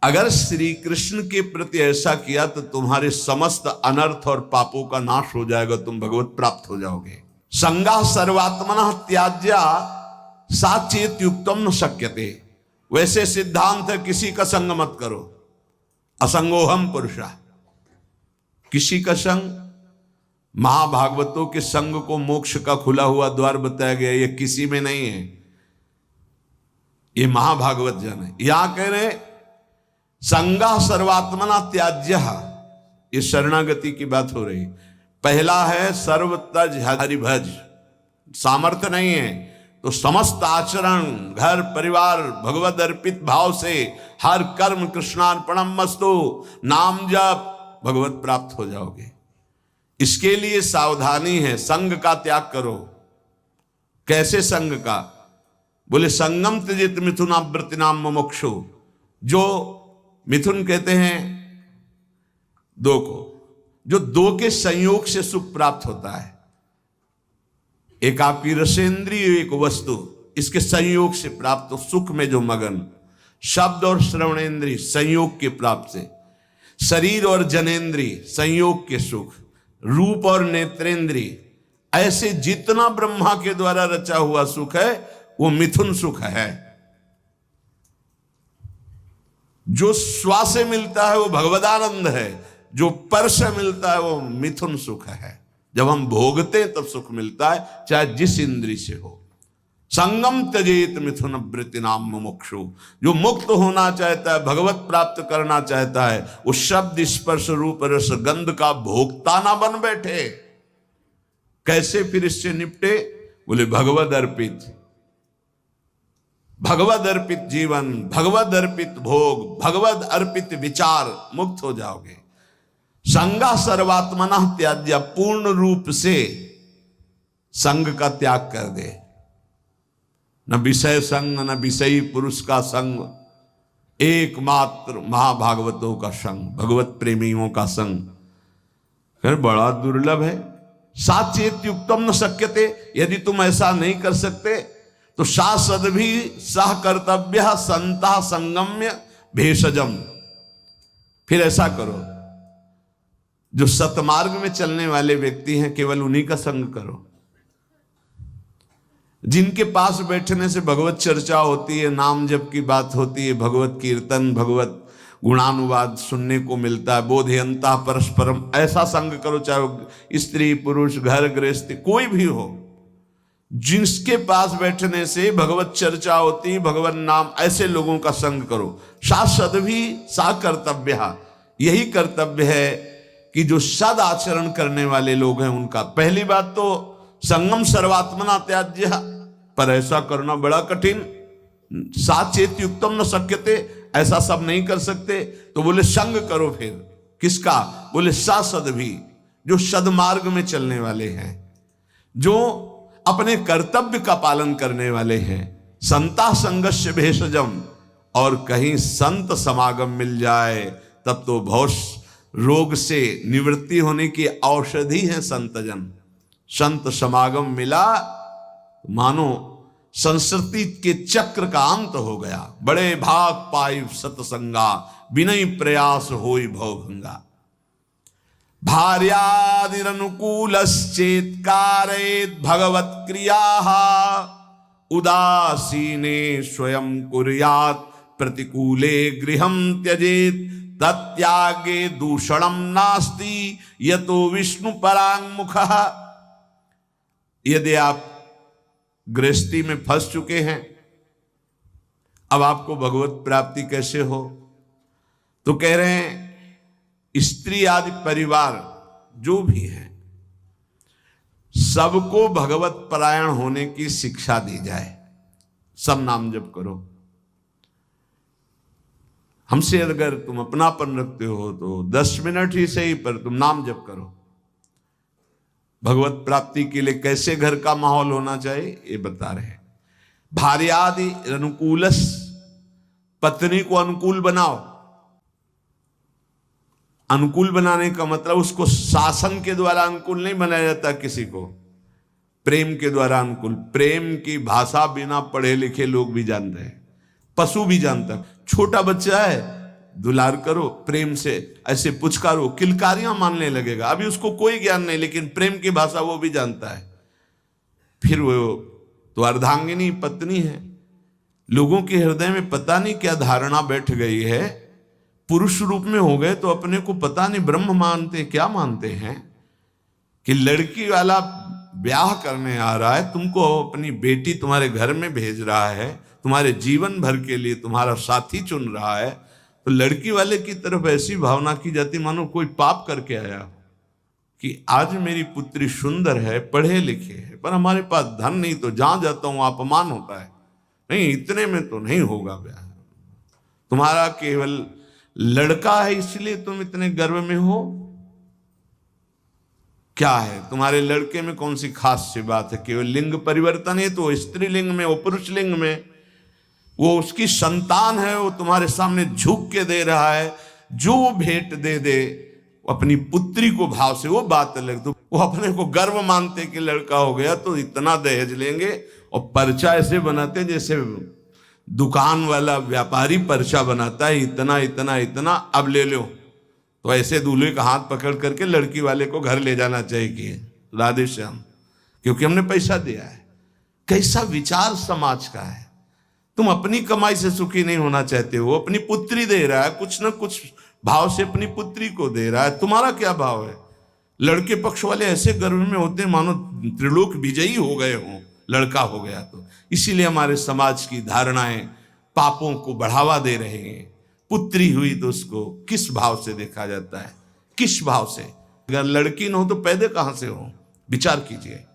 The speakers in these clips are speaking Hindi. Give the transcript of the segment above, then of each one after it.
अगर श्री कृष्ण के प्रति ऐसा किया तो तुम्हारे समस्त अनर्थ और पापों का नाश हो जाएगा, तुम भगवत प्राप्त हो जाओगे। संगा सर्वात्मना त्याज्या साचेत युक्तम न शक्यते। वैसे सिद्धांत है किसी का संग मत करो, असंगोहम पुरुषा। किसी का संग, महाभागवतों के संग को मोक्ष का खुला हुआ द्वार बताया गया, ये किसी में नहीं है, ये महाभागवत जन है। यहां कह रहे संगा सर्वात्मना त्याज्य, ये शरणागति की बात हो रही। पहला है सर्व तज हरिभज, सामर्थ्य नहीं है तो समस्त आचरण, घर परिवार भगवद अर्पित भाव से हर कर्म कृष्णार्पणम मस्तु, नाम जप, भगवत प्राप्त हो जाओगे। इसके लिए सावधानी है, संग का त्याग करो। कैसे संग का? बोले संगम त्यजित मिथुनावृत्ति नाम मुमुक्षु। जो मिथुन कहते हैं दो को, जो दो के संयोग से सुख प्राप्त होता है, एक आपकी रसेंद्रिय, एक वस्तु, इसके संयोग से प्राप्त सुख में जो मगन, शब्द और श्रवणेन्द्रिय संयोग के प्राप्त से, शरीर और जनेन्द्रिय संयोग के सुख, रूप और नेत्रेंद्रिय, ऐसे जितना ब्रह्मा के द्वारा रचा हुआ सुख है वो मिथुन सुख है। जो स्वा से मिलता है वो भगवदानंद है, जो पर से मिलता है वो मिथुन सुख है। जब हम भोगते हैं तब सुख मिलता है, चाहे जिस इंद्री से हो। संगम त्यजेत मिथुन वृत्ति नाम मुमुक्षु। जो मुक्त होना चाहता है, भगवत प्राप्त करना चाहता है, वो शब्द स्पर्श रूप रस गंध का भोक्ता ना बन बैठे। कैसे फिर इससे निपटे? बोले भगवद अर्पित, भगवद अर्पित जीवन, भगवद अर्पित भोग, भगवद अर्पित विचार, मुक्त हो जाओगे। संगा सर्वात्मना त्याज्य, पूर्ण रूप से संग का त्याग कर दे। न विषय संग, न विषयी पुरुष का संग, एकमात्र महाभागवतों का संग, भगवत प्रेमियों का संग फिर बड़ा दुर्लभ है। साचेत युक्तम न शक्यते। यदि तुम ऐसा नहीं कर सकते तो शासद भी सह कर्तव्य संता संगम्य भेषजम। फिर ऐसा करो, जो सतमार्ग में चलने वाले व्यक्ति हैं केवल उन्हीं का संग करो। जिनके पास बैठने से भगवत चर्चा होती है, नाम जप की बात होती है, भगवत कीर्तन, भगवत गुणानुवाद सुनने को मिलता है, बोधयंता परस्परम, ऐसा संग करो। चाहे स्त्री पुरुष, घर गृहस्थी, कोई भी हो, जिसके पास बैठने से भगवत चर्चा होती, भगवत नाम, ऐसे लोगों का संग करो। शासद भी सा कर्तव्य, यही कर्तव्य है कि जो सद आचरण करने वाले लोग हैं उनका। पहली बात तो संगम सर्वात्मना त्याज्य, पर ऐसा करना बड़ा कठिन। साचेत युक्तम न शक्यते, ऐसा सब नहीं कर सकते तो बोले संग करो। फिर किसका? बोले सासद भी, जो सदमार्ग में चलने वाले हैं, जो अपने कर्तव्य का पालन करने वाले हैं। संता संगस्य भेषजम, और कहीं संत समागम मिल जाए तब तो भौष रोग से निवृत्ति होने की औषधि है संतजन। संत समागम मिला मानो संस्कृति के चक्र का अंत हो गया। बड़े भाग पाई सतसंगा, विनय प्रयास होई भवभंगा। भार्यादिरनुकूलश्चेत् कारयेत् भगवत् क्रियाः, उदासीने स्वयं कुर्यात् प्रतिकूले गृहं त्यजेत्, तत्यागे दूषणं नास्ति यतो विष्णु परांगमुखः। यदि आप गृहस्थी में फंस चुके हैं, अब आपको भगवत प्राप्ति कैसे हो? तो कह रहे हैं स्त्री आदि परिवार जो भी है, सबको भगवत परायण होने की शिक्षा दी जाए। सब नाम जप करो। हमसे अगर तुम अपनापन रखते हो तो 10 मिनट ही सही, पर तुम नाम जप करो। भगवत प्राप्ति के लिए कैसे घर का माहौल होना चाहिए ये बता रहे हैं। भार्यादि अनुकूलस, पत्नी को अनुकूल बनाओ। अनुकूल बनाने का मतलब उसको शासन के द्वारा अनुकूल नहीं बनाया जाता, किसी को प्रेम के द्वारा अनुकूल। प्रेम की भाषा बिना पढ़े लिखे लोग भी जानते हैं, पशु भी जानता है। छोटा बच्चा है, दुलार करो, प्रेम से ऐसे पुचकारो, किलकारियां मानने लगेगा। अभी उसको कोई ज्ञान नहीं, लेकिन प्रेम की भाषा वो भी जानता है। फिर वो तो अर्धांगिनी पत्नी है। लोगों के हृदय में पता नहीं क्या धारणा बैठ गई है, पुरुष रूप में हो गए तो अपने को पता नहीं ब्रह्म मानते क्या मानते हैं, कि लड़की वाला ब्याह करने आ रहा है, तुमको अपनी बेटी तुम्हारे घर में भेज रहा है, तुम्हारे जीवन भर के लिए तुम्हारा साथी चुन रहा है, तो लड़की वाले की तरफ ऐसी भावना की जाती मानो कोई पाप करके आया हो, कि आज मेरी पुत्री सुंदर है, पढ़े लिखे है, पर हमारे पास धन नहीं, तो जहां जाता हूं अपमान होता है, नहीं इतने में तो नहीं होगा ब्याह, तुम्हारा केवल लड़का है इसलिए तुम इतने गर्व में हो, क्या है तुम्हारे लड़के में कौन सी खास सी बात है? केवल लिंग परिवर्तन है तो स्त्रीलिंग में, वो पुरुष लिंग में, वो उसकी संतान है, वो तुम्हारे सामने झुक के दे रहा है, जो भेंट दे दे अपनी पुत्री को भाव से, वो बात अलग। तो वो अपने को गर्व मानते कि लड़का हो गया तो इतना दहेज लेंगे, और पर्चा ऐसे बनाते जैसे दुकान वाला व्यापारी पर्चा बनाता है, इतना इतना इतना, अब ले लो। तो ऐसे दूल्हे का हाथ पकड़ करके लड़की वाले को घर ले जाना चाहिए कि राधे श्याम, क्योंकि हमने पैसा दिया है। कैसा विचार समाज का है। तुम अपनी कमाई से सुखी नहीं होना चाहते हो, अपनी पुत्री दे रहा है, कुछ ना कुछ भाव से अपनी पुत्री को दे रहा है, तुम्हारा क्या भाव है? लड़के पक्ष वाले ऐसे गर्व में होते मानो त्रिलोक विजयी हो गए हों, लड़का हो गया तो। इसीलिए हमारे समाज की धारणाएं पापों को बढ़ावा दे रहे हैं। पुत्री हुई तो उसको किस भाव से देखा जाता है, किस भाव से? अगर लड़की न हो तो पैदा कहां से हो? विचार कीजिए।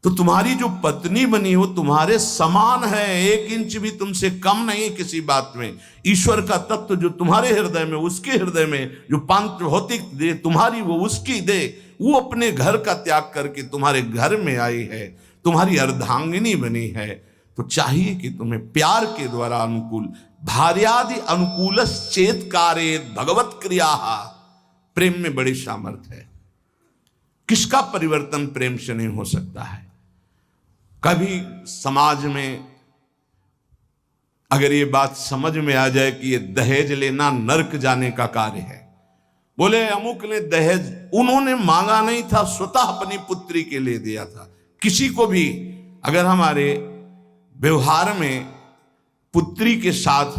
तो तुम्हारी जो पत्नी बनी हो तुम्हारे समान है, 1 इंच भी तुमसे कम नहीं किसी बात में। ईश्वर का तत्व जो तुम्हारे हृदय में, उसके हृदय में जो पांच भौतिक दे तुम्हारी, वो उसकी दे, वो अपने घर का त्याग करके तुम्हारे घर में आई है, तुम्हारी अर्धांगिनी बनी है। तो चाहिए कि तुम्हें प्यार के द्वारा अनुकूल, भार्यादि अनुकूल चेत कार्य भगवत क्रिया, प्रेम में बड़ी सामर्थ्य है। किसका परिवर्तन प्रेम से नहीं हो सकता है? कभी समाज में अगर ये बात समझ में आ जाए कि ये दहेज लेना नरक जाने का कार्य है, बोले अमुक ने दहेज, उन्होंने मांगा नहीं था, स्वतः अपनी पुत्री के लिए दिया था। किसी को भी अगर हमारे व्यवहार में पुत्री के साथ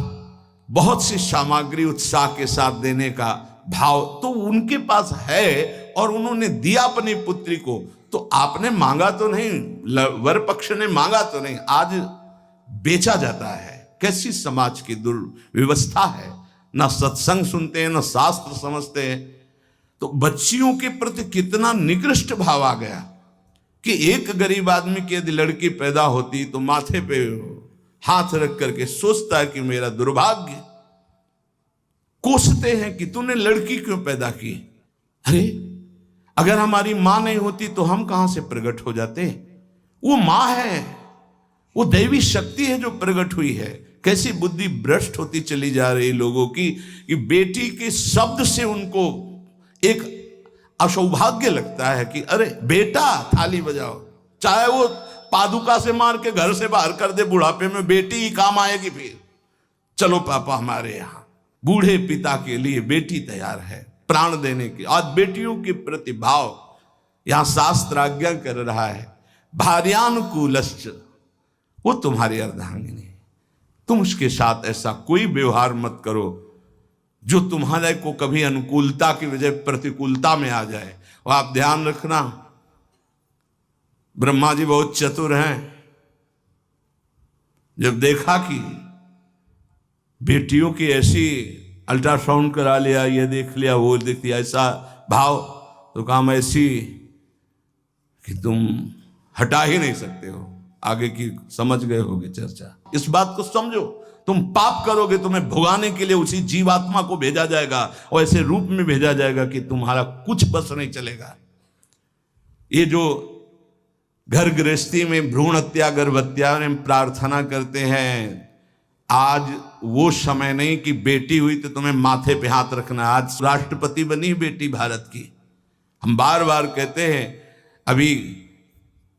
बहुत सी सामग्री उत्साह के साथ देने का भाव तो उनके पास है और उन्होंने दिया अपनी पुत्री को, तो आपने मांगा तो नहीं, वर पक्ष ने मांगा तो नहीं, आज बेचा जाता है। कैसी समाज की दुर्व्यवस्था है। ना सत्संग सुनते हैं, ना शास्त्र समझते हैं। तो बच्चियों के प्रति कितना निकृष्ट भाव आ गया कि एक गरीब आदमी की यदि लड़की पैदा होती तो माथे पे हाथ रख करके सोचता है कि मेरा दुर्भाग्य। कोसते हैं कि तूने लड़की क्यों पैदा की। अरे अगर हमारी मां नहीं होती तो हम कहां से प्रकट हो जाते? वो मां है, वो दैवी शक्ति है जो प्रकट हुई है। कैसी बुद्धि भ्रष्ट होती चली जा रही लोगों की कि बेटी के शब्द से उनको एक असौभाग्य लगता है कि अरे बेटा थाली बजाओ, चाहे वो पादुका से मार के घर से बाहर कर दे, बुढ़ापे में बेटी ही काम आएगी। फिर चलो पापा हमारे यहां, बूढ़े पिता के लिए बेटी तैयार है प्राण देने की। आज बेटियों के प्रति भाव यहां शास्त्र आज्ञा कर रहा है, भार्यानुकूलश्च, वो तुम्हारी अर्धांगिनी, तुम उसके साथ ऐसा कोई व्यवहार मत करो जो तुम्हारे को कभी अनुकूलता की वजह प्रतिकूलता में आ जाए। और आप ध्यान रखना, ब्रह्मा जी बहुत चतुर हैं। जब देखा कि बेटियों की ऐसी अल्ट्रासाउंड करा लिया, ये देख लिया, वो देख लिया, ऐसा भाव, तो काम ऐसी कि तुम हटा ही नहीं सकते हो। आगे की समझ गए होगे चर्चा। इस बात को समझो, तुम पाप करोगे तुम्हें भुगाने के लिए उसी जीवात्मा को भेजा जाएगा और ऐसे रूप में भेजा जाएगा कि तुम्हारा कुछ बस नहीं चलेगा। ये जो घर गृहस्थी में भ्रूण हत्या, गर्भ हत्या में प्रार्थना करते हैं, आज वो समय नहीं कि बेटी हुई तो तुम्हें माथे पे हाथ रखना। आज राष्ट्रपति बनी बेटी भारत की। हम बार बार कहते हैं, अभी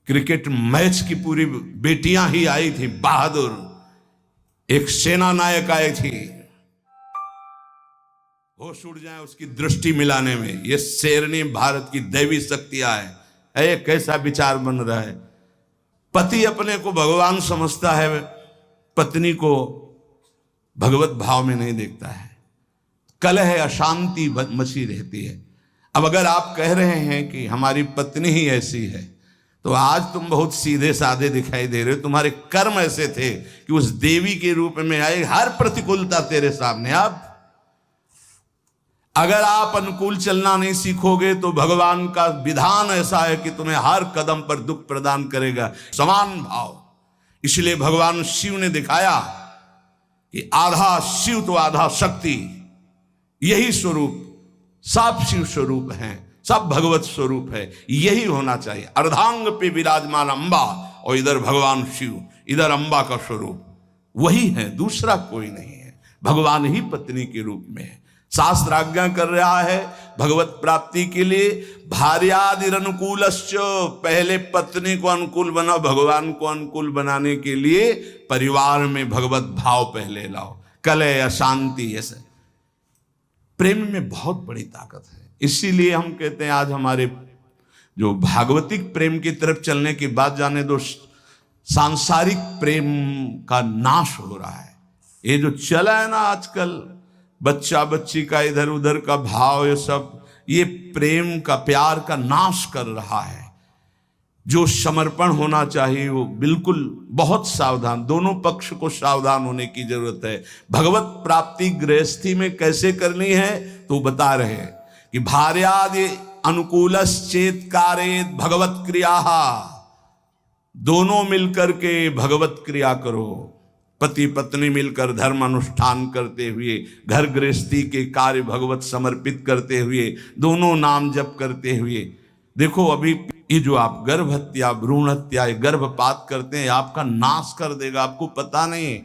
क्रिकेट मैच की पूरी बेटियां ही आई थी, बहादुर। एक सेना नायक आई थी, होश उड़ जाए उसकी दृष्टि मिलाने में। ये शेरनी भारत की दैवी शक्तियां है। कैसा विचार बन रहा है। पति अपने को भगवान समझता है, पत्नी को भगवत भाव में नहीं देखता है। कलह अशांति मची रहती है। अब अगर आप कह रहे हैं कि हमारी पत्नी ही ऐसी है, तो आज तुम बहुत सीधे साधे दिखाई दे रहे हो। तुम्हारे कर्म ऐसे थे कि उस देवी के रूप में आई हर प्रतिकूलता तेरे सामने। अब अगर आप अनुकूल चलना नहीं सीखोगे तो भगवान का विधान ऐसा है कि तुम्हें हर कदम पर दुख प्रदान करेगा। समान भाव। इसलिए भगवान शिव ने दिखाया कि आधा शिव तो आधा शक्ति। यही स्वरूप सब शिव स्वरूप हैं, सब भगवत स्वरूप है। यही होना चाहिए। अर्धांग पे विराजमान अंबा, और इधर भगवान शिव, इधर अंबा का स्वरूप वही है, दूसरा कोई नहीं है। भगवान ही पत्नी के रूप में है। शास्त्र आज्ञा कर रहा है भगवत प्राप्ति के लिए भार्यादिर अनुकूलश्च, पहले पत्नी को अनुकूल बनाओ। भगवान को अनुकूल बनाने के लिए परिवार में भगवत भाव पहले लाओ। कलह अशांति, ऐसे प्रेम में बहुत बड़ी ताकत है। इसीलिए हम कहते हैं आज हमारे जो भागवतिक प्रेम की तरफ चलने की बात जाने दो, सांसारिक प्रेम का नाश हो रहा है। ये जो चला है ना आजकल, बच्चा बच्ची का इधर उधर का भाव, ये सब ये प्रेम का, प्यार का नाश कर रहा है। जो समर्पण होना चाहिए वो बिल्कुल बहुत सावधान, दोनों पक्ष को सावधान होने की जरूरत है। भगवत प्राप्ति गृहस्थी में कैसे करनी है तो बता रहे हैं कि भार्यादि अनुकूलश्चेत कारेत भगवत क्रिया, दोनों मिलकर के भगवत क्रिया करो। पति पत्नी मिलकर धर्म अनुष्ठान करते हुए, घर गृहस्थी के कार्य भगवत समर्पित करते हुए, दोनों नाम जप करते हुए। देखो अभी ये जो आप गर्भ हत्या, भ्रूण हत्या, गर्भपात करते हैं, आपका नाश कर देगा। आपको पता नहीं,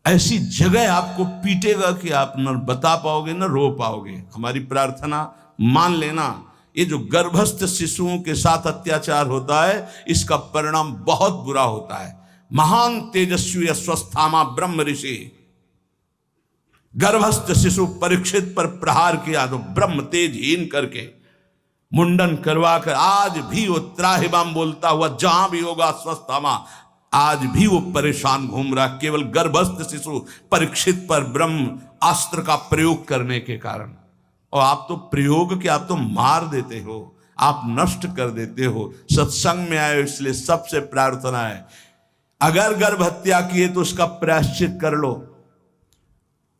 ऐसी जगह आपको पीटेगा कि आप न बता पाओगे न रो पाओगे। हमारी प्रार्थना मान लेना, ये जो गर्भस्थ शिशुओं के साथ अत्याचार होता है, इसका परिणाम बहुत बुरा होता है। महान तेजस्वी अस्वस्थामा ब्रह्म ऋषि, गर्भस्थ शिशु परीक्षित पर प्रहार किया तो ब्रह्म तेजहीन करके मुंडन करवा कर, आज भी वो त्राहिमाम बोलता हुआ जहां भी होगा अस्वस्थामा, आज भी वो परेशान घूम रहा, केवल गर्भस्थ शिशु परीक्षित पर ब्रह्म अस्त्र का प्रयोग करने के कारण। और आप तो प्रयोग के, आप तो मार देते हो, आप नष्ट कर देते हो। सत्संग में आए इसलिए सबसे प्रार्थना है, अगर गर्भ हत्या किए तो उसका प्रायश्चित कर लो,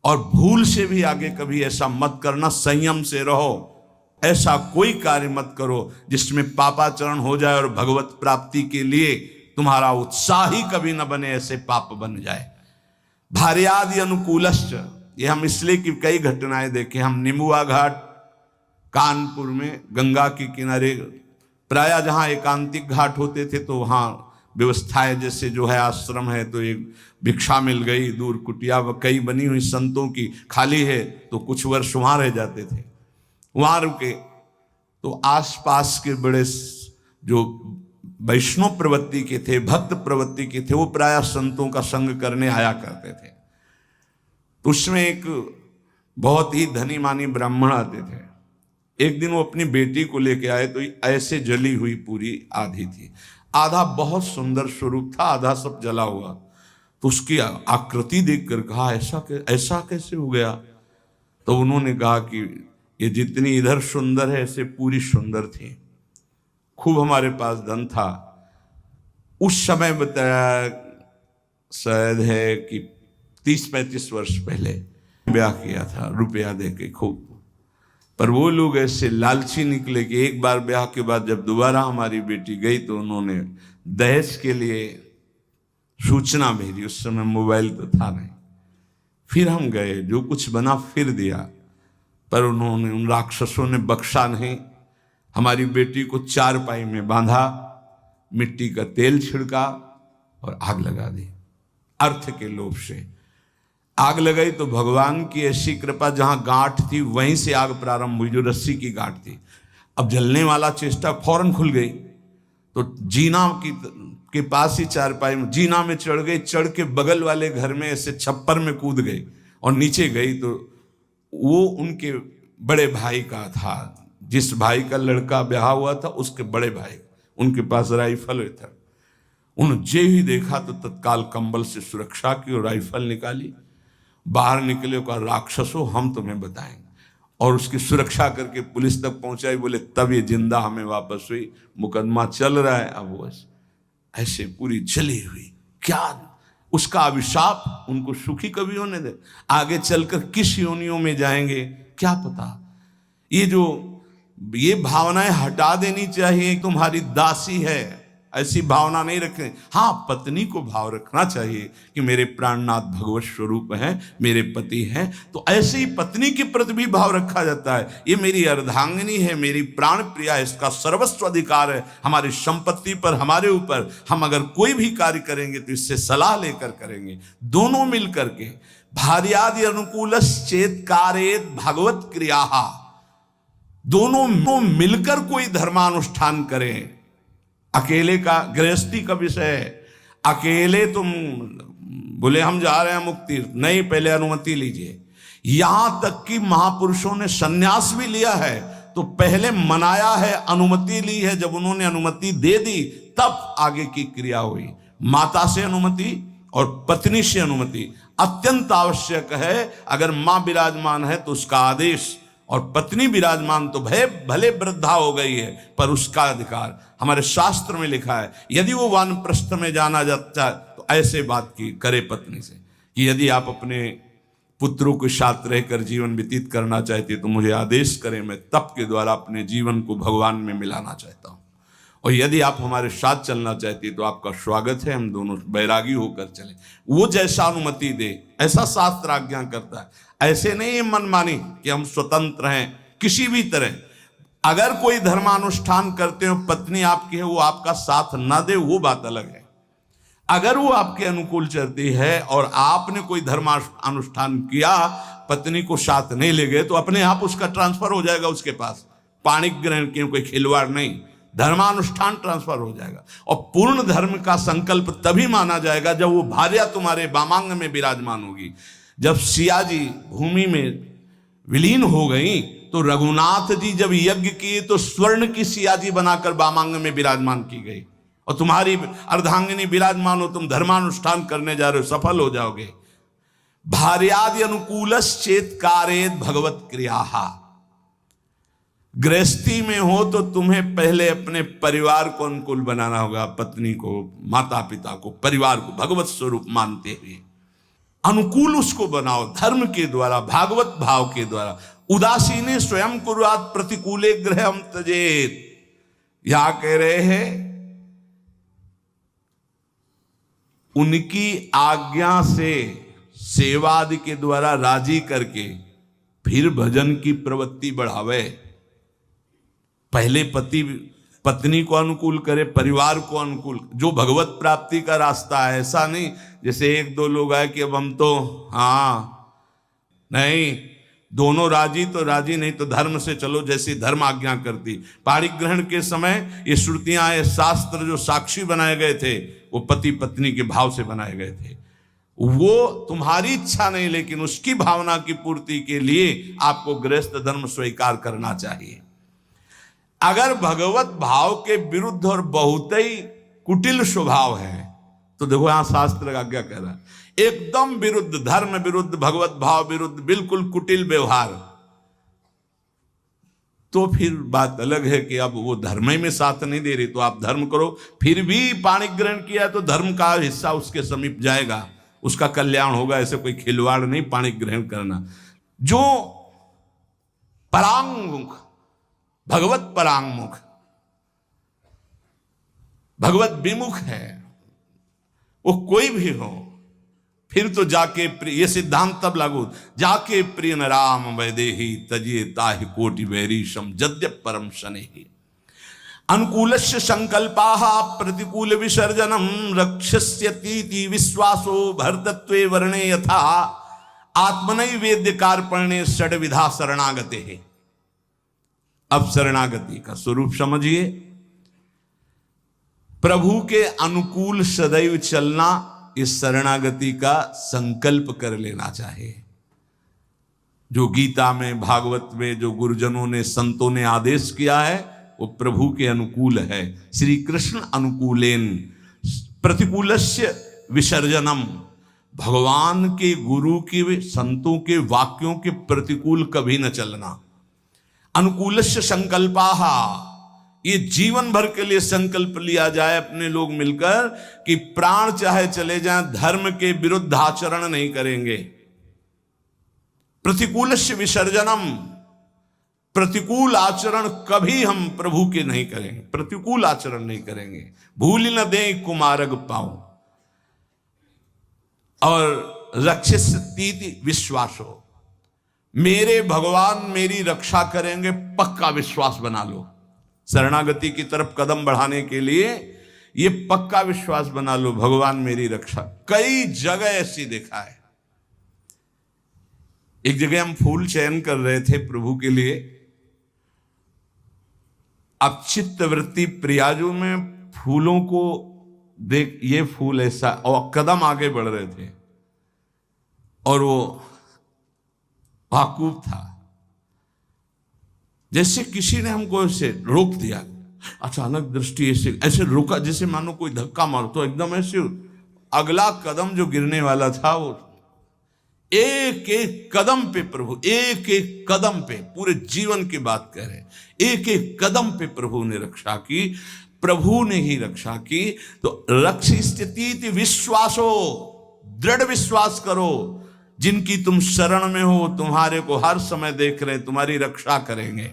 और भूल से भी आगे कभी ऐसा मत करना। संयम से रहो, ऐसा कोई कार्य मत करो जिसमें पापाचरण हो जाए और भगवत प्राप्ति के लिए तुम्हारा उत्साह ही कभी न बने, ऐसे पाप बन जाए। भार्यादि अनुकूलश्च, ये हम इसलिए कि कई घटनाएं देखे। हम निमुआ घाट कानपुर में गंगा के किनारे, प्राय जहां एकांतिक घाट होते थे तो वहां व्यवस्थाएं, जैसे जो है आश्रम है तो एक भिक्षा मिल गई, दूर कुटिया कई बनी हुई संतों की, खाली है तो कुछ वर्ष वहां रह जाते थे। वहां रुके तो आसपास के बड़े जो वैष्णव प्रवृत्ति के थे, भक्त प्रवृत्ति के थे, वो प्राय संतों का संग करने आया करते थे। तो उसमें एक बहुत ही धनी मानी ब्राह्मण आते थे। एक दिन वो अपनी बेटी को लेके आए तो ऐसे जली हुई पूरी आधी थी, आधा बहुत सुंदर स्वरूप था, आधा सब जला हुआ। तो उसकी आकृति देखकर कहा ऐसा कैसे हो गया। तो उन्होंने कहा कि ये जितनी इधर सुंदर है ऐसे पूरी सुंदर थी। खूब हमारे पास धन था उस समय, बताया शायद है कि 30-35 वर्ष पहले ब्याह किया था रुपया दे के खूब। पर वो लोग ऐसे लालची निकले कि एक बार ब्याह के बाद जब दोबारा हमारी बेटी गई तो उन्होंने दहेज के लिए सूचना भेजी। उस समय मोबाइल तो था नहीं। फिर हम गए, जो कुछ बना फिर दिया, पर उन्होंने, उन राक्षसों ने बख्शा नहीं। हमारी बेटी को चारपाई में बांधा, मिट्टी का तेल छिड़का और आग लगा दी। अर्थ के लोभ से आग लगाई तो भगवान की ऐसी कृपा, जहां गांठ थी वहीं से आग प्रारंभ हुई, जो रस्सी की गांठ थी। अब जलने वाला चेष्टा फौरन खुल गई तो जीना के पास ही चारपाई में, जीना में चढ़ गई। चढ़ के बगल वाले घर में ऐसे छप्पर में कूद गई और नीचे गई तो वो उनके बड़े भाई का था, जिस भाई का लड़का ब्याह हुआ था उसके बड़े भाई, उनके पास राइफल था। उन्होंने जे ही देखा तो तत्काल कंबल से सुरक्षा की और राइफल निकाली, बाहर निकले और कहा राक्षसों हम तुम्हें बताएंगे, और उसकी सुरक्षा करके पुलिस तक पहुंचाई। बोले तब ये जिंदा हमें वापस हुई, मुकदमा चल रहा है। अब वो ऐसे पूरी जली हुई, क्या उसका अभिशाप उनको सुखी कभी होने दे, आगे चलकर किस योनियों में जाएंगे क्या पता। ये भावनाएं हटा देनी चाहिए। तुम्हारी दासी है ऐसी भावना नहीं रखें। हाँ, पत्नी को भाव रखना चाहिए कि मेरे प्राणनाथ भगवत स्वरूप हैं, मेरे पति हैं, तो ऐसे ही पत्नी के प्रति भी भाव रखा जाता है। ये मेरी अर्धांगिनी है, मेरी प्राण प्रिया है, इसका सर्वस्व अधिकार है हमारी संपत्ति पर, हमारे ऊपर। हम अगर कोई भी कार्य करेंगे तो इससे सलाह लेकर करेंगे, दोनों मिल करके। भार्यादि अनुकूलश्चेत् कारयेत् भगवत क्रिया, दोनों मिलकर कोई धर्मानुष्ठान करें। अकेले का गृहस्थी का विषय है, अकेले तुम बोले हम जा रहे हैं मुक्ति, नहीं, पहले अनुमति लीजिए। यहां तक कि महापुरुषों ने सन्यास भी लिया है तो पहले मनाया है, अनुमति ली है। जब उन्होंने अनुमति दे दी तब आगे की क्रिया हुई। माता से अनुमति और पत्नी से अनुमति अत्यंत आवश्यक है। अगर मां विराजमान है तो उसका आदेश, और पत्नी विराजमान तो भले वृद्धा हो गई है पर उसका अधिकार। हमारे शास्त्र में लिखा है यदि वो वानप्रस्थ में जाना जाता है तो ऐसे बात की करे पत्नी से कि यदि आप अपने पुत्रों के साथ रहकर जीवन व्यतीत करना चाहती है तो मुझे आदेश करें, मैं तप के द्वारा अपने जीवन को भगवान में मिलाना चाहता हूँ। और यदि आप हमारे साथ चलना चाहती है तो आपका स्वागत है, हम दोनों बैरागी होकर चले। वो जैसा अनुमति दे ऐसा शास्त्र आज्ञा करता है। ऐसे नहीं मनमानी कि हम स्वतंत्र हैं किसी भी तरह। अगर कोई धर्मानुष्ठान करते हो, पत्नी आपकी है, वो आपका साथ ना दे वो बात अलग है। अगर वो आपके अनुकूल चलती है और आपने कोई धर्मानुष्ठान किया, पत्नी को साथ नहीं ले गए, तो अपने आप उसका ट्रांसफर हो जाएगा उसके पास। पाणिक ग्रहण की कोई खिलवाड़ नहीं, धर्मानुष्ठान ट्रांसफर हो जाएगा। और पूर्ण धर्म का संकल्प तभी माना जाएगा जब वो भार्या तुम्हारे वामांग में विराजमान होगी। जब सिया जी भूमि में विलीन हो गई तो रघुनाथ जी जब यज्ञ किए तो स्वर्ण की सिया जी बनाकर वामांग में विराजमान की गई। और तुम्हारी अर्धांगिनी विराजमान हो, तुम धर्मानुष्ठान करने जा रहे हो, सफल हो जाओगे। भार्यादि अनुकूलश्चेत् कारयेत् भगवत क्रियाः। गृहस्थी में हो तो तुम्हें पहले अपने परिवार को अनुकूल बनाना होगा, पत्नी को, माता पिता को, परिवार को भगवत स्वरूप मानते हुए अनुकूल उसको बनाओ धर्म के द्वारा, भागवत भाव के द्वारा। उदासीने स्वयं कुर्यात् प्रतिकूले गृहं त्यजेत्। यहां कह रहे हैं उनकी आज्ञा से सेवादि के द्वारा राजी करके फिर भजन की प्रवृत्ति बढ़ावे। पहले पत्नी को अनुकूल करे, परिवार को अनुकूल, जो भगवत प्राप्ति का रास्ता है। ऐसा नहीं जैसे एक दो लोग आए कि अब हम तो नहीं, दोनों राजी तो राजी, नहीं तो धर्म से चलो जैसी धर्म आज्ञा करती। पाणिक ग्रहण के समय ये श्रुतियां, ये शास्त्र जो साक्षी बनाए गए थे वो पति पत्नी के भाव से बनाए गए थे। वो तुम्हारी इच्छा नहीं, लेकिन उसकी भावना की पूर्ति के लिए आपको गृहस्थ धर्म स्वीकार करना चाहिए। अगर भगवत भाव के विरुद्ध और बहुत ही कुटिल स्वभाव है तो देखो यहां शास्त्र का क्या कह रहा है, एकदम विरुद्ध, धर्म विरुद्ध, भगवत भाव विरुद्ध, बिल्कुल कुटिल व्यवहार, तो फिर बात अलग है कि अब वो धर्म में साथ नहीं दे रही तो आप धर्म करो। फिर भी पाणिक ग्रहण किया तो धर्म का हिस्सा उसके समीप जाएगा, उसका कल्याण होगा। ऐसे कोई खिलवाड़ नहीं पाणिक ग्रहण करना। जो परांगमुख, भगवत परांगमुख, भगवत विमुख है, वो कोई भी हो, फिर तो जाके प्रिय, ये सिद्धांत तब लागू, जाके प्रिय न राम वैदेही तजिए ताहि कोटि वैरीशम यद्यप परम शनेहि। अनुकूलस्य संकल्पाः प्रतिकूल विसर्जनम रक्षस्यतीति विश्वासो भरतत्वे वर्णे यथा आत्मनैवेद्य कार्पण्ये षड्विधा शरणागते है। अब शरणागति का स्वरूप समझिए। प्रभु के अनुकूल सदैव चलना, इस शरणागति का संकल्प कर लेना चाहिए। जो गीता में, भागवत में जो गुरुजनों ने, संतों ने आदेश किया है वो प्रभु के अनुकूल है। श्री कृष्ण अनुकूलेन प्रतिकूलस्य विसर्जनम। भगवान के, गुरु के, संतों के वाक्यों के प्रतिकूल कभी न चलना। अनुकूलस्य संकल्पाः, ये जीवन भर के लिए संकल्प लिया जाए अपने लोग मिलकर कि प्राण चाहे चले जाएं, धर्म के विरुद्ध आचरण नहीं करेंगे। प्रतिकूलस्य विसर्जनम, प्रतिकूल आचरण कभी हम प्रभु के नहीं करेंगे, प्रतिकूल आचरण नहीं करेंगे। भूल न दें कुमारग पाऊं। और रक्षिष्यतीति विश्वासो, मेरे भगवान मेरी रक्षा करेंगे, पक्का विश्वास बना लो। शरणागति की तरफ कदम बढ़ाने के लिए ये पक्का विश्वास बना लो, भगवान मेरी रक्षा। कई जगह ऐसी देखा है। एक जगह हम फूल चयन कर रहे थे प्रभु के लिए। अब चित्तवृत्ति प्रियाजू में फूलों को देख, ये फूल ऐसा, और कदम आगे बढ़ रहे थे और वो वाकूफ था। जैसे किसी ने हमको ऐसे रोक दिया, अचानक दृष्टि ऐसे ऐसे रोका, जैसे मानो कोई धक्का मारो, तो एकदम ऐसे अगला कदम जो गिरने वाला था वो एक एक कदम पे प्रभु, एक एक कदम पे, पूरे जीवन की बात कह रहे, एक एक कदम पे प्रभु ने रक्षा की, प्रभु ने ही रक्षा की। तो रक्षिष्यतीति विश्वासो, दृढ़ विश्वास करो, जिनकी तुम शरण में हो तुम्हारे को हर समय देख रहे, तुम्हारी रक्षा करेंगे।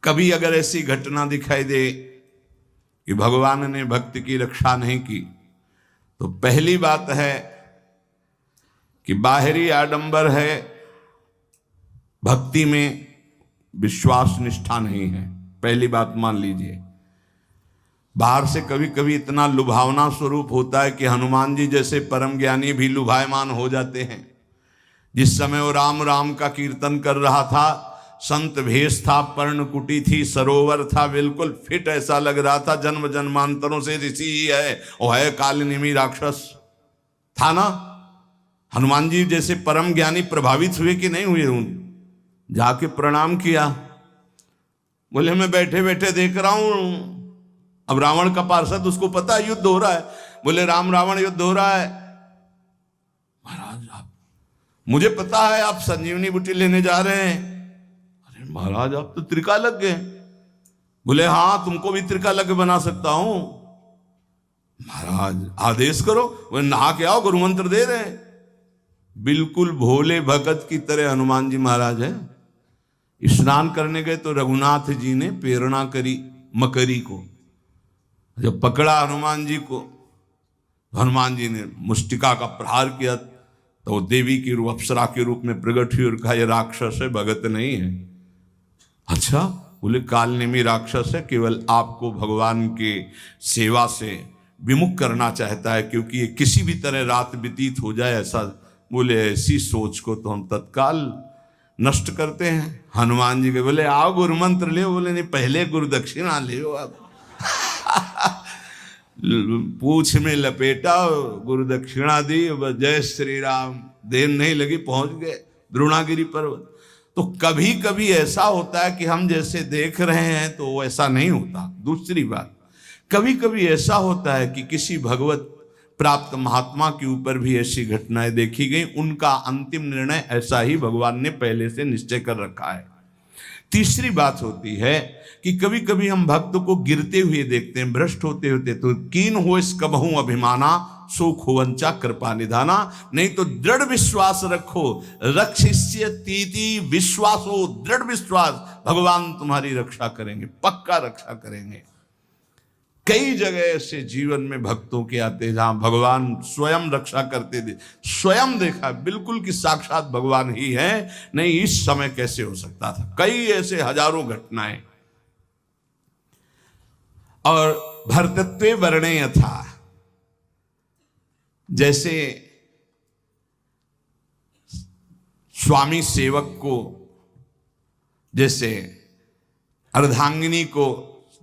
कभी अगर ऐसी घटना दिखाई दे कि भगवान ने भक्त की रक्षा नहीं की, तो पहली बात है कि बाहरी आडंबर है, भक्ति में विश्वास निष्ठा नहीं है। पहली बात मान लीजिए। बाहर से कभी कभी इतना लुभावना स्वरूप होता है कि हनुमान जी जैसे परम ज्ञानी भी लुभायमान हो जाते हैं। जिस समय वो राम राम का कीर्तन कर रहा था, संत भेष था, पर्णकुटी थी, सरोवर था, बिल्कुल फिट, ऐसा लग रहा था जन्म जन्मांतरों से ऋषि ही है, वो है कालनेमी राक्षस था ना। हनुमान जी जैसे परम ज्ञानी प्रभावित हुए कि नहीं हुए? जाके प्रणाम किया, बोले मैं बैठे बैठे देख रहा हूं। अब रावण का पार्षद, उसको पता है युद्ध हो रहा है, बोले राम रावण युद्ध हो रहा है। महाराज आप, मुझे पता है आप संजीवनी बूटी लेने जा रहे हैं। अरे महाराज आप तो त्रिका लग गए। बोले हाँ, तुमको भी त्रिका लग बना सकता हूं। महाराज आदेश करो। बोले नहा के आओ, गुरु मंत्र दे रहे हैं। बिल्कुल भोले भगत की तरह हनुमान जी महाराज है। स्नान करने गए तो रघुनाथ जी ने प्रेरणा करी मकरी को। जब पकड़ा हनुमान जी को, हनुमान जी ने मुष्टिका का प्रहार किया तो वो देवी की रूप, अप्सरा के रूप में प्रकट हुई और कहा ये राक्षस है, भगत नहीं है। अच्छा, बोले कालनेमी राक्षस है, केवल आपको भगवान के सेवा से विमुख करना चाहता है, क्योंकि ये किसी भी तरह रात व्यतीत हो जाए ऐसा। बोले ऐसी सोच को तो हम तत्काल नष्ट करते हैं। हनुमान जी के बोले आओ गुरु मंत्र ले। बोले नहीं, पहले गुरु दक्षिणा ले आप। पूछ में लपेटा, गुरु दक्षिणा दी, जय श्री राम। देर नहीं लगी, पहुंच गए द्रोणागिरी पर्वत। तो कभी कभी ऐसा होता है कि हम जैसे देख रहे हैं तो वैसा नहीं होता। दूसरी बात, कभी कभी ऐसा होता है कि किसी भगवत प्राप्त महात्मा के ऊपर भी ऐसी घटनाएं देखी गई, उनका अंतिम निर्णय ऐसा ही भगवान ने पहले से निश्चय कर रखा है। तीसरी बात होती है कि कभी कभी हम भक्त को गिरते हुए देखते हैं, भ्रष्ट होते होते, तो कीन हो इस कबहू अभिमाना, सो खोवंचा कृपा निधाना। नहीं तो दृढ़ विश्वास रखो, रक्षिष्यतीति विश्वासो, दृढ़ विश्वास, भगवान तुम्हारी रक्षा करेंगे, पक्का रक्षा करेंगे। कई जगह ऐसे जीवन में भक्तों के आते जहां भगवान स्वयं रक्षा करते थे, स्वयं देखा बिल्कुल कि साक्षात भगवान ही है। नहीं, इस समय कैसे हो सकता था। कई ऐसे हजारों घटनाएं। और भर्तृत्वे वर्णेय था, जैसे स्वामी सेवक को, जैसे अर्धांगिनी को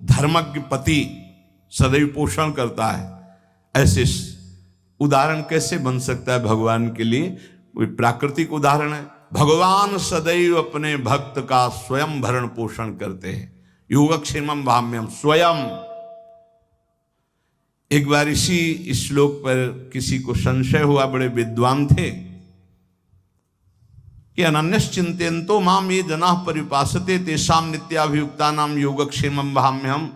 धर्मज्ञ पति सदैव पोषण करता है, ऐसे उदाहरण कैसे बन सकता है भगवान के लिए? कोई प्राकृतिक उदाहरण है? भगवान सदैव अपने भक्त का स्वयं भरण पोषण करते हैं। योगक्षेमम भाम्यम स्वयं। एक बार इसी श्लोक पर किसी को संशय हुआ, बड़े विद्वान थे, कि अनन्यश्चिंतयन्तो माम ये जनाः परिपासते तेषां नित्याभियुक्तानां योगक्षेमम भाम्यहम्।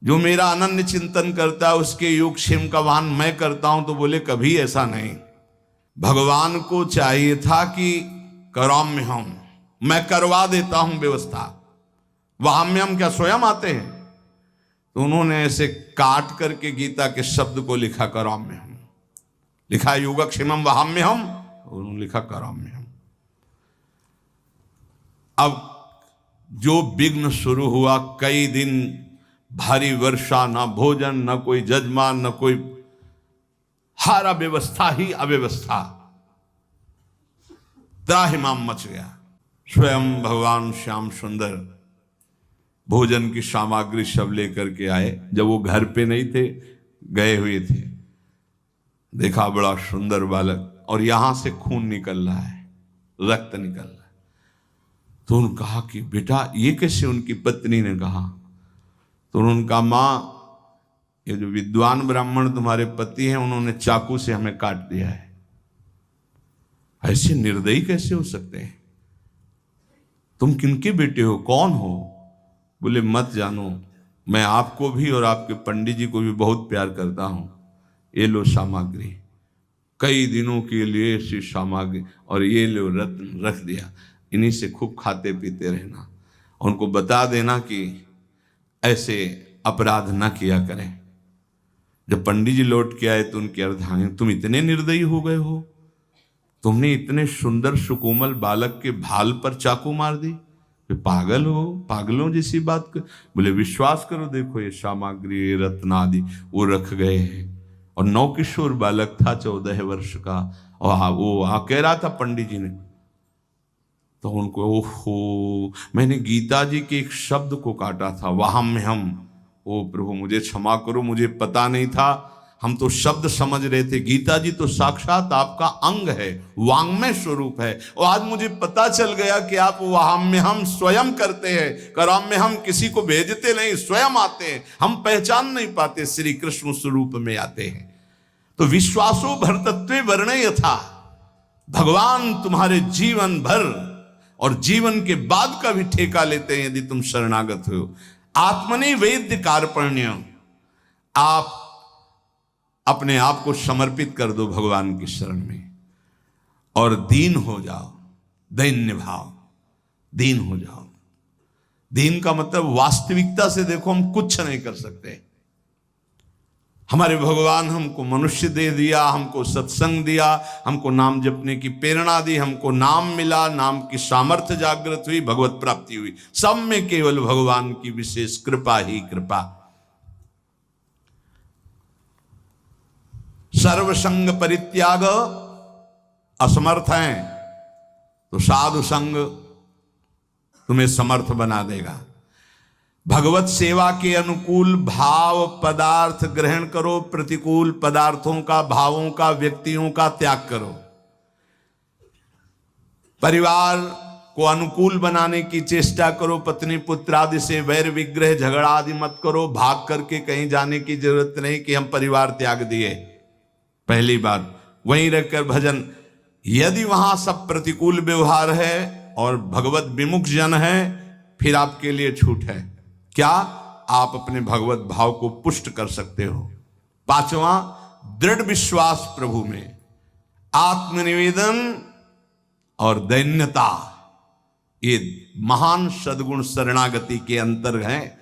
जो मेरा अनन्य चिंतन करता है उसके योगक्षेम का वहन मैं करता हूं। तो बोले कभी ऐसा नहीं। भगवान को चाहिए था कि कराम्यहम्, मैं करवा देता हूं व्यवस्था। वाम्यम क्या स्वयं आते हैं? तो उन्होंने ऐसे काट करके गीता के शब्द को लिखा कराम्यहम्, लिखा योगक्षेमम वाम्यहम्, उन्होंने लिखा कराम्यहम्। अब जो विघ्न शुरू हुआ, कई दिन भारी वर्षा, ना भोजन, ना कोई जजमान, ना कोई, हर अव्यवस्था ही अव्यवस्था, त्राहिमाम मच गया। स्वयं भगवान श्याम सुंदर भोजन की सामग्री सब लेकर के आए। जब वो घर पे नहीं थे, गए हुए थे, देखा बड़ा सुंदर बालक और यहां से खून निकल रहा है, रक्त निकल रहा है। तो उन्होंने कहा कि बेटा ये कैसे? उनकी पत्नी ने कहा। तो उन्होंने कहा माँ, ये जो विद्वान ब्राह्मण तुम्हारे पति हैं उन्होंने चाकू से हमें काट दिया है। ऐसे निर्दयी कैसे हो सकते हैं? तुम किनके बेटे हो, कौन हो? बोले मत जानो, मैं आपको भी और आपके पंडित जी को भी बहुत प्यार करता हूं। ये लो सामग्री, कई दिनों के लिए ऐसी सामग्री, और ये लो रत्न रख दिया, इन्हीं से खूब खाते पीते रहना। उनको बता देना कि ऐसे अपराध न किया करें। जब पंडित जी लौट के आए तो उनकी अर्धांगिनी, तुम इतने निर्दयी हो गए हो, तुमने इतने सुंदर सुकोमल बालक के भाल पर चाकू मार दी? पागल हो, पागलों जैसी बात कर। बोले विश्वास करो, देखो ये सामग्री, रत्न आदि वो रख गए हैं। और नवकिशोर बालक था, 14 वर्ष का, और वो कह रहा था पंडित जी ने। तो उनको, ओहो, मैंने गीता जी के एक शब्द को काटा था, वाम्यहम्। ओ प्रभु मुझे क्षमा करो, मुझे पता नहीं था, हम तो शब्द समझ रहे थे। गीता जी तो साक्षात आपका अंग है, वांग्मय स्वरूप है। और आज मुझे पता चल गया कि आप वाम्यहम् स्वयं करते हैं, कराम्यहम् किसी को भेजते नहीं, स्वयं आते हैं। हम पहचान नहीं पाते, श्री कृष्ण स्वरूप में आते हैं। तो विश्वासो भरतत्वे वर्णय यथा, भगवान तुम्हारे जीवन भर और जीवन के बाद का भी ठेका लेते हैं यदि तुम शरणागत हो। आत्मनि वेद्य कार्पण्य, आप अपने आप को समर्पित कर दो भगवान की शरण में और दीन हो जाओ, दैन्य भाव, दीन हो जाओ। दीन का मतलब वास्तविकता से देखो, हम कुछ नहीं कर सकते। हमारे भगवान हमको मनुष्य दे दिया, हमको सत्संग दिया, हमको नाम जपने की प्रेरणा दी, हमको नाम मिला, नाम की सामर्थ्य जागृत हुई, भगवत प्राप्ति हुई। सब में केवल भगवान की विशेष कृपा ही कृपा। सर्वसंग परित्याग, असमर्थ हैं तो साधु संग तुम्हें समर्थ बना देगा। भगवत सेवा के अनुकूल भाव पदार्थ ग्रहण करो, प्रतिकूल पदार्थों का, भावों का, व्यक्तियों का त्याग करो। परिवार को अनुकूल बनाने की चेष्टा करो, पत्नी पुत्र आदि से वैर विग्रह झगड़ा आदि मत करो। भाग करके कहीं जाने की जरूरत नहीं कि हम परिवार त्याग दिए। पहली बात, वहीं रहकर भजन। यदि वहां सब प्रतिकूल व्यवहार है और भगवत विमुख जन है, फिर आपके लिए छूट है। क्या? आप अपने भगवत भाव को पुष्ट कर सकते हो। पांचवा, दृढ़ विश्वास प्रभु में, आत्मनिवेदन और दैन्यता, ये महान सद्गुण शरणागति के अंतर हैं।